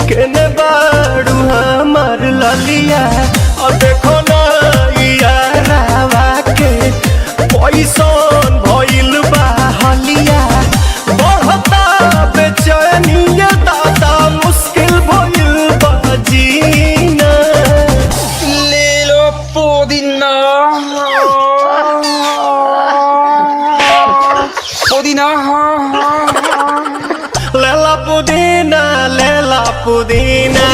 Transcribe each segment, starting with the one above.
केने बाड़ू हमार ललिया और देखो ना यारावा के पैसन भइल बा हलिया बढ़ता बेचैनिया दादा मुश्किल भइल बा जीना ले लो पुदीना पुदीना लेला पुदीना लेला पुदीना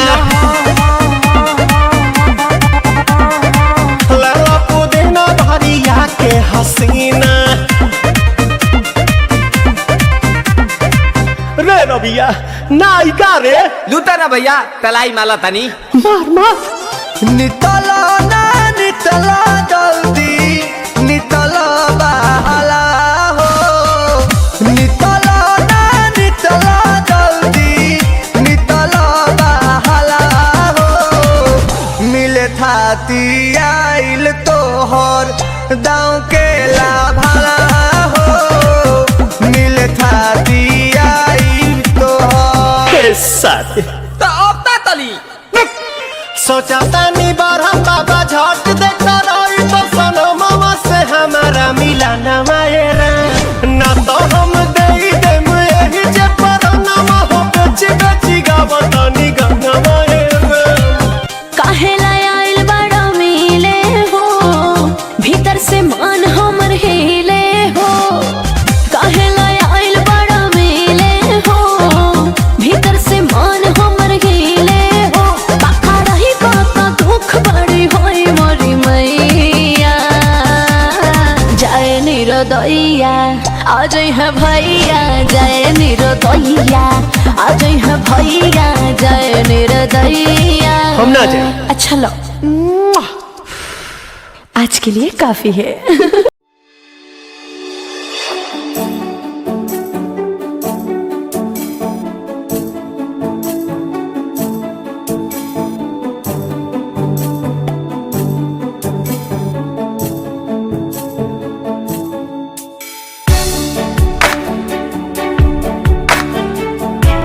लेला पुदीना भरिया के हसीना रे रबिया नायिका रे लूटा ना भैया तलाई माला तनी मार मार नितला ना नितला जल्दी नितला बहाला हो नितला ना नितला जल्दी नितला बहाला हो मिले थाती आइल तोहर दाँव के लाभाला हो मिले थाती आइल तोहर साथ तो अब ता तली सोचा तानी बरहम बाबा झट देखता रही तो सनो मामा से हमारा मिला न मायरा ना तो हम दे देम यही जे पर नामा हो बेची बेची गावतानी गंगा मायरा काहे लायल बड़ा मिले हो भीतर से मन हमर हिले हो काहे लायल बड़ा मिले हो भीतर से मन हमर हिले हो बाका रही बाका दुख बड़ी होई मोरी मैया जाए निरोदैया आज है भैया जाए निरोदैया आज है भैया जाए निरोदैया हम ना जाए अच्छा लो आज के लिए काफी है।